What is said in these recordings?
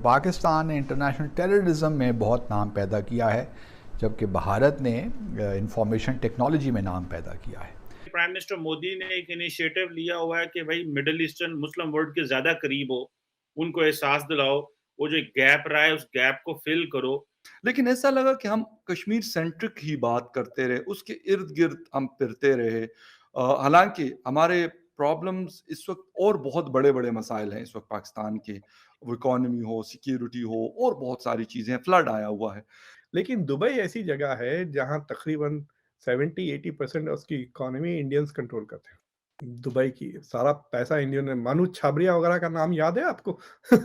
पाकिस्तान ने international terrorism में बहुत नाम पैदा किया है, जबकि भारत ने इंफॉर्मेशन टेक्नोलॉजी में नाम पैदा किया है। प्राइम मिनिस्टर मोदी ने एक इनिशिएटिव लिया हुआ है कि भाई मिडिल ईस्टर्न मुस्लिम वर्ल्ड के ज़्यादा करीब हो, उनको एहसास दिलाओ, वो जो गैप रहा है उस गैप को फिल करो। लेकिन ऐसा लगा कि हम कश्मीर सेंट्रिक ही बात करते रहे, उसके इर्द-गिर्द हम फिरते रहे। हालाँकि हमारे प्रॉब्लम्स इस वक़्त और बहुत बड़े-बड़े मसाइल हैं इस वक़्त पाकिस्तान के, वो इकोनॉमी हो, सिक्योरिटी हो और बहुत सारी चीज़ें हैं, फ्लड आया हुआ है। लेकिन दुबई ऐसी जगह है जहाँ तकरीबन 70-80% उसकी इकोनॉमी इंडियंस कंट्रोल करते हैं। दुबई की सारा पैसा इंडियन ने मानू छाबरिया वगैरह का नाम याद है आपको?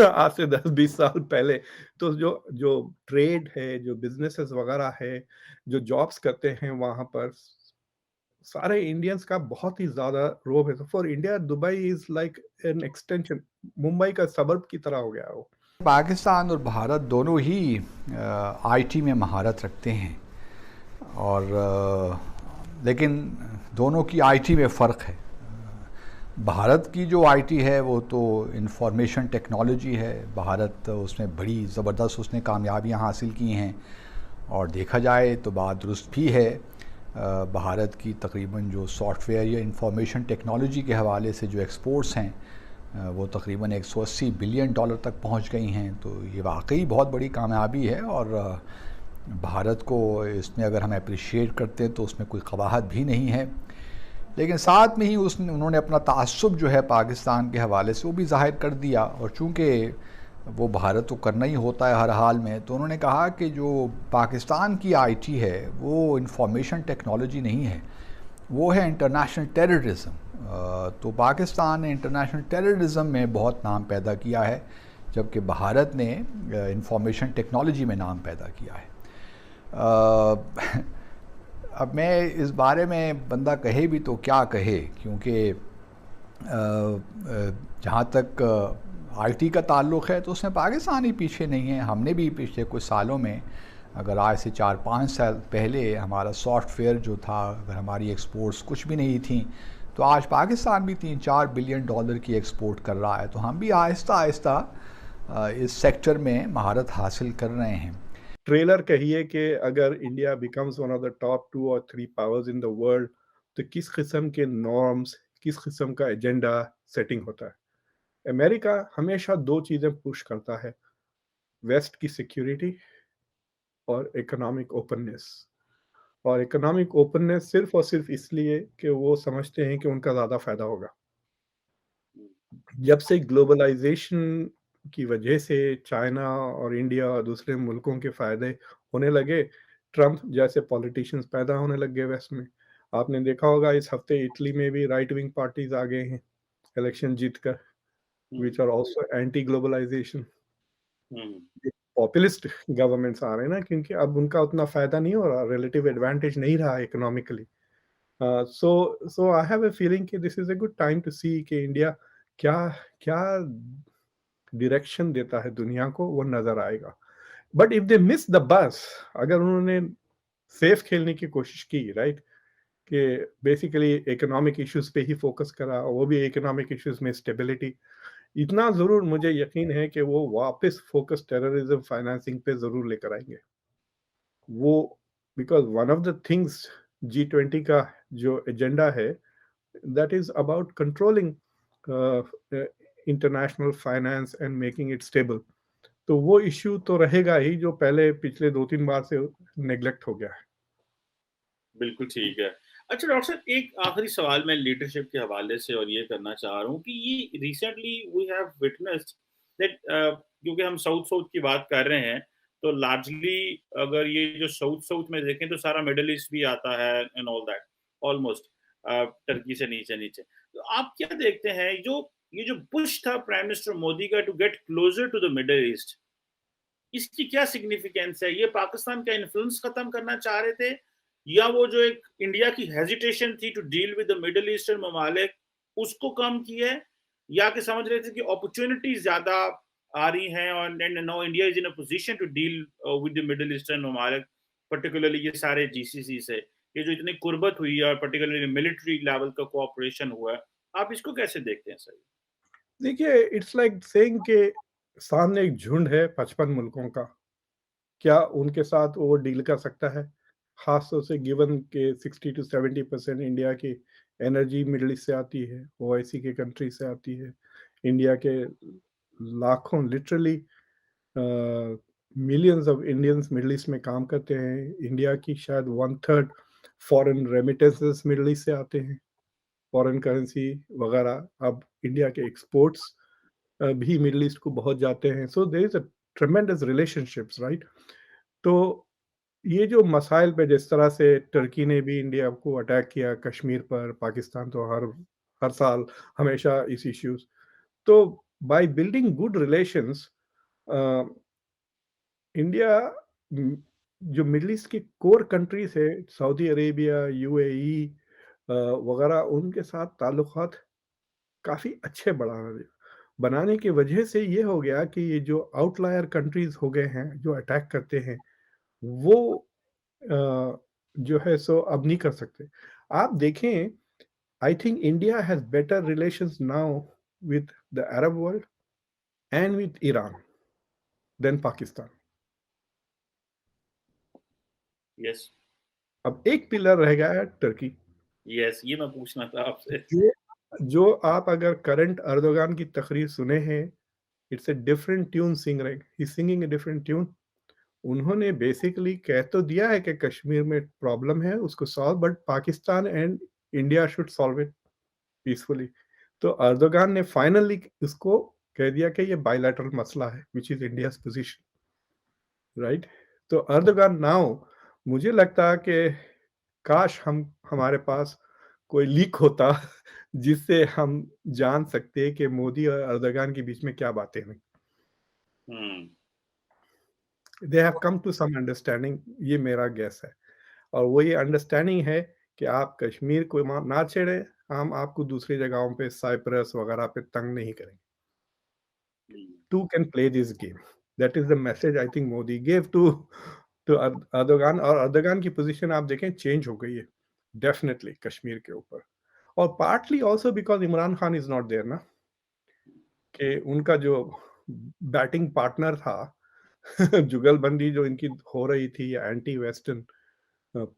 आज से 10-20 साल पहले। तो जो जो ट्रेड है, जो बिज़नेसेस वगैरह है, जो जॉब्स करते हैं वहाँ पर सारे इंडियंस का बहुत ही ज़्यादा रोब है। For India Dubai is like an extension, Mumbai का सबर्ब की तरह हो गया वो। पाकिस्तान और भारत दोनों ही आईटी में महारत रखते हैं और लेकिन दोनों की आईटी में फ़र्क है। भारत की जो आईटी है वो तो इंफॉर्मेशन टेक्नोलॉजी है। भारत उसमें बड़ी ज़बरदस्त उसने कामयाबियां हासिल की हैं और देखा जाए तो बात दुरुस्त भी है। भारत की तकरीबन जो सॉफ्टवेयर या इंफॉर्मेशन टेक्नोलॉजी के हवाले से जो एक्सपोर्ट्स हैं वो तकरीबन 180 बिलियन डॉलर तक पहुंच गई हैं। तो ये वाकई बहुत बड़ी कामयाबी है और भारत को इसमें अगर हम अप्रिशिएट करते हैं तो उसमें कोई कबाहत भी नहीं है। लेकिन साथ में ही उन्होंने अपना तासुब जो है पाकिस्तान के हवाले से वो भी ज़ाहिर कर दिया, और चूँकि वो भारत को करना ही होता है हर हाल में, तो उन्होंने कहा कि जो पाकिस्तान की आईटी है वो इंफॉर्मेशन टेक्नोलॉजी नहीं है, वो है इंटरनेशनल टेररिज्म। तो पाकिस्तान ने इंटरनेशनल टेररिज्म में बहुत नाम पैदा किया है, जबकि भारत ने इंफॉर्मेशन टेक्नोलॉजी में नाम पैदा किया है। अब मैं इस बारे में बंदा कहे भी तो क्या कहे, क्योंकि जहाँ तक आईटी का ताल्लुक़ है तो उसमें पाकिस्तान ही पीछे नहीं है। हमने भी पिछले कुछ सालों में, अगर आज से 4-5 साल पहले हमारा सॉफ्टवेयर जो था, अगर हमारी एक्सपोर्ट्स कुछ भी नहीं थी, तो आज पाकिस्तान भी 3-4 बिलियन डॉलर की एक्सपोर्ट कर रहा है। तो हम भी आहिस्ता आहिस्ता इस सेक्टर में महारत हासिल कर रहे हैं। ट्रेलर कहिए कि अगर India becomes one of the top 2 और 3 पावर्स इन द वर्ल्ड, तो किस किस्म के नॉर्म्स, किस किस्म का एजेंडा सेटिंग होता है। अमेरिका हमेशा 2 चीज़ें पुश करता है, वेस्ट की सिक्योरिटी और इकोनॉमिक ओपननेस। और इकोनॉमिक ओपननेस सिर्फ़ और सिर्फ़ इसलिए कि वो समझते हैं कि उनका ज़्यादा फ़ायदा होगा। जब से ग्लोबलाइज़ेशन की वजह से चाइना और इंडिया और दूसरे मुल्कों के फ़ायदे होने लगे, ट्रम्प जैसे पॉलिटिशियंस पैदा होने लग गए वेस्ट में। आपने देखा होगा इस हफ़्ते इटली में भी राइट विंग पार्टीज़ आ गए हैं, इलेक्शन जीतकर, which are also anti globalisation. Populist governments आ रहे हैं ना, क्योंकि अब उनका उतना फ़ायदा नहीं हो रहा, रिलेटिव एडवांटेज नहीं रहा economically. So I have a feeling कि this is a good time to see कि इंडिया क्या क्या डायरेक्शन देता है दुनिया को, वो नज़र आएगा। But if they miss the bus, अगर उन्होंने सेफ खेलने की कोशिश की, राइट, कि बेसिकली इकोनॉमिक इश्यूज पे ही फोकस करा, वो भी इकोनॉमिक इश्यूज में स्टेबिलिटी, इतना ज़रूर मुझे यकीन है कि वो वापस फोकस टेररिज्म फाइनेंसिंग पे ज़रूर लेकर आएंगे वो। Because one of the things G20 का जो एजेंडा है, that is about controlling international finance and making it stable। तो वो इश्यू तो रहेगा ही, जो पहले पिछले 2-3 बार से नेग्लेक्ट हो गया है। बिल्कुल ठीक है। अच्छा डॉक्टर साहब, एक आखिरी सवाल मैं लीडरशिप के हवाले से और ये करना चाह रहा हूँ कि ये recently we have witnessed that, क्योंकि हम साउथ साउथ की बात कर रहे हैं, तो लार्जली अगर ये जो साउथ साउथ में देखें तो सारा मिडल ईस्ट भी आता है and all that, almost Turkey से नीचे नीचे। तो आप क्या देखते हैं जो ये जो पुश था प्राइम मिनिस्टर मोदी का to get closer to the middle east, इसकी क्या सिग्निफिकेंस है? ये पाकिस्तान का इन्फ्लुएंस खत्म करना चाह रहे थे, या वो जो एक इंडिया की हेजिटेशन थी to deal with the middle eastern ममालिक, उसको कम किया है, या कि समझ रहे थे कि अपॉर्चुनिटीज ज्यादा आ रही हैं और now India is in a position to deal with the middle eastern ममालिक, पर्टिकुलरली ये सारे जीसीसी से, ये जो इतनी कुर्बत हुई है और पर्टिकुलरली मिलिट्री लेवल का कोऑपरेशन हुआ है, आप इसको कैसे देखते हैं सर? देखिए, इट्स लाइक सेइंग कि सामने एक झुंड है 55 मुल्कों का, क्या उनके साथ वो डील कर सकता है? ख़ास तौर से गिवन के 60 टू 70% इंडिया की एनर्जी मिडल ईस्ट से आती है, ओआईसी के कंट्री से आती है। इंडिया के लाखों literally millions of Indians middle east में काम करते हैं। इंडिया की शायद 1/3 फॉरेन रेमिटेंसेस मिडल ईस्ट से आते हैं, फॉरेन करेंसी वगैरह। अब इंडिया के एक्सपोर्ट्स भी मिडल ईस्ट को बहुत जाते हैं। So there is a tremendous relationships, right? तो ये जो मसाइल पे जिस तरह से टर्की ने भी इंडिया को अटैक किया कश्मीर पर, पाकिस्तान तो हर हर साल हमेशा इस इश्यूज़। तो by building good relations uh, India um, जो मिडल ईस्ट की कोर कंट्रीज़ है, सऊदी अरेबिया, यूएई वगैरह, उनके साथ ताल्लुकात काफ़ी अच्छे बनाने की वजह से ये हो गया कि ये जो आउटलायर कंट्रीज़ हो गए हैं, जो अटैक करते हैं, वो अ, जो है सो अब नहीं कर सकते। आप देखें, I think India has better relations now with the Arab world and with Iran than Pakistan. Yes, अब एक पिलर रह गया है टर्की। यस, ये मैं पूछना था आपसे। जो जो आप अगर करंट अर्दोगान की तकरीर सुने हैं, इट्स अ डिफरेंट ट्यून सिंग रहे, he is singing a different tune. उन्होंने बेसिकली कह तो दिया है कि कश्मीर में प्रॉब्लम है, उसको solve, but Pakistan and India should solve it peacefully. तो अर्दोगान ने फाइनली इसको कह दिया कि ये बायलैटरल मसला है, which is India's position, right? तो अर्दोगान नाउ, मुझे लगता है कि काश हमारे पास कोई लीक होता जिससे हम जान सकते कि मोदी और अर्दोगान के बीच में क्या बातें हुई। Hmm. They have come to some understanding, ये मेरा गेस है। और वो ये अंडरस्टैंडिंग है कि आप कश्मीर को ना छेड़े, हम आपको दूसरी जगहों पे साइप्रस वगैरह पे तंग नहीं करेंगे। Two can play this game. That is the message I think Modi gave to Erdogan. और अर्दोगान की पोजीशन आप देखें चेंज हो गई है डेफिनेटली कश्मीर के ऊपर। और partly also because Imran Khan is not there ना, कि उनका जो बैटिंग पार्टनर था जुगलबंदी जो इनकी हो रही थी, anti western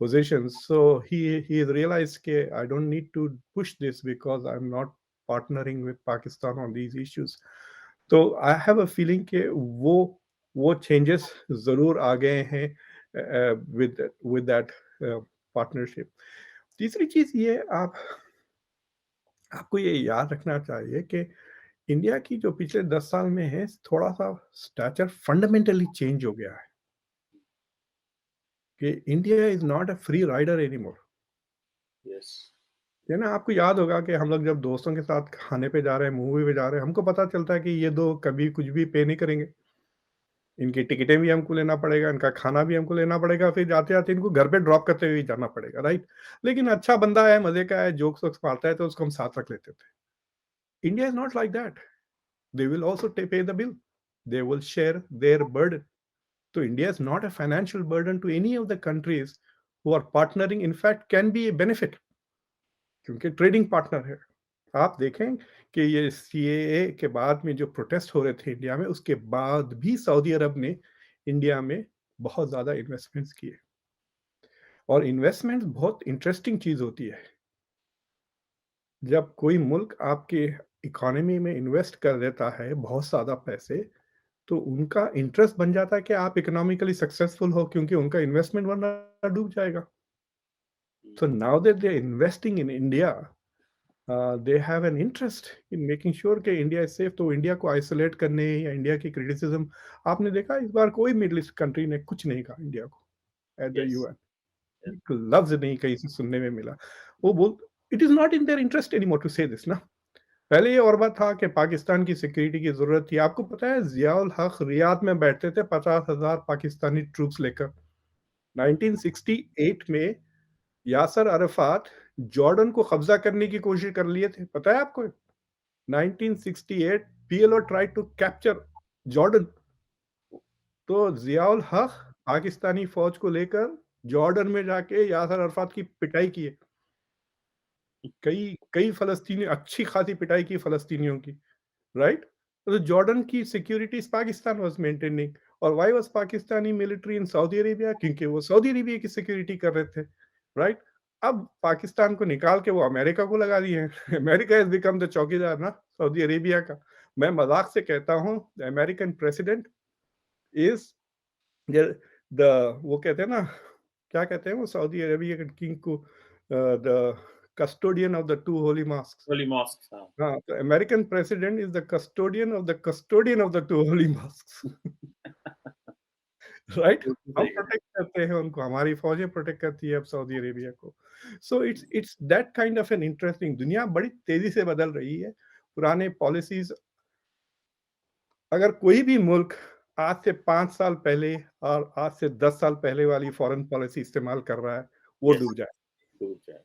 positions. So he has realized कि I don't need to push this because I'm not partnering with Pakistan on these issues. तो I have a feeling कि वो changes ज़रूर आ गए हैं with that partnership. तीसरी चीज़ ये आपको ये याद रखना चाहिए कि इंडिया की जो पिछले 10 साल में है, थोड़ा-सा स्टैचर फंडामेंटली चेंज हो गया है कि India is not a free rider anymore. Yes. ये ना, आपको याद होगा कि हम लोग जब दोस्तों के साथ खाने पे जा रहे हैं, मूवी पे जा रहे हैं, हमको पता चलता है कि ये 2 कभी कुछ भी पे नहीं करेंगे। इनकी टिकटें भी हमको लेना पड़ेगा, इनका खाना भी हमको लेना पड़ेगा, फिर जाते-जाते इनको घर पे ड्रॉप करते हुए जाना पड़ेगा, राइट? लेकिन अच्छा बंदा है, मज़े का है, जोक्स-वोक्स मारता है, तो उसको हम साथ रख लेते थे। India is not like that. They will also टे pay the bill. They will share their burden. तो India is not a financial burden to any of the countries who are partnering, in fact can be a benefit, क्योंकि trading partner है। आप देखें कि ये CAA के बाद में जो प्रोटेस्ट हो रहे थे इंडिया में, उसके बाद भी सऊदी अरब ने इंडिया में बहुत ज़्यादा इन्वेस्टमेंट्स किए। और इन्वेस्टमेंट्स बहुत इंटरेस्टिंग चीज़ होती है। जब कोई मुल्क आपके इकोनॉमी में इन्वेस्ट कर देता है बहुत ज़्यादा पैसे, तो उनका इंटरेस्ट बन जाता है कि आप इकोनॉमिकली सक्सेसफुल हो, क्योंकि उनका इन्वेस्टमेंट वरना डूब जाएगा। So now that they're investing in India, they have an interest in making sure कि इंडिया इज सेफ। तो इंडिया को आइसोलेट करने या इंडिया की क्रिटिसिज्म, आपने देखा इस बार कोई मिडल ईस्ट कंट्री ने कुछ नहीं कहा इंडिया को एट द यस। यूएन। एक लफ्ज नहीं कहीं से सुनने में मिला। वो बोल, it is not in their interest anymore to say this ना। पहले ये और बात था कि पाकिस्तान की सिक्योरिटी की जरूरत थी। आपको पता है जियाउल हक रियाद में बैठते थे 50,000 पाकिस्तानी ट्रूप्स लेकर। 1968 में यासर अरफात जॉर्डन को कब्जा करने की कोशिश कर लिए थे, पता है आपको? 1968 PLO tried to capture Jordan. तो जियाउल हक पाकिस्तानी फौज को लेकर जॉर्डन में जाके यासर अरफात की पिटाई की है। कई कई फलस्तीनी अच्छी खासी पिटाई की फलस्तीनियों की, राइट? तो जॉर्डन की सिक्योरिटीज पाकिस्तान वाज मेंटेनिंग, और why was Pakistani military in Saudi Arabia, क्योंकि वो सऊदी अरेबिया की सिक्योरिटी कर रहे थे, राइट? अब पाकिस्तान को निकाल के वो अमेरिका को लगा दिए हैं। अमेरिका हैज बिकम द चौकीदार ना सऊदी अरेबिया का। मैं मजाक से कहता हूँ the American president is the वो कहते हैं ना, क्या कहते हैं वो सऊदी अरेबिया के किंग को, the custodian of the two holy mosque. Holy mosque, हाँ। हाँ, तो American president is the custodian of the two holy mosque. Right? बिल्कुल हम सही कहा। प्रोटेक्ट करते हैं उनको, हमारी फौजें प्रोटेक्ट करती है अब सऊदी अरेबिया को। So it's that kind of an interesting, दुनिया बड़ी तेजी से बदल रही है। पुराने पॉलिसीज, अगर कोई भी मुल्क आज से 5 साल पहले और आज से 10 साल पहले वाली फॉरेन पॉलिसी इस्तेमाल कर रहा है, वो यस, डूब जाए। डूब जाए।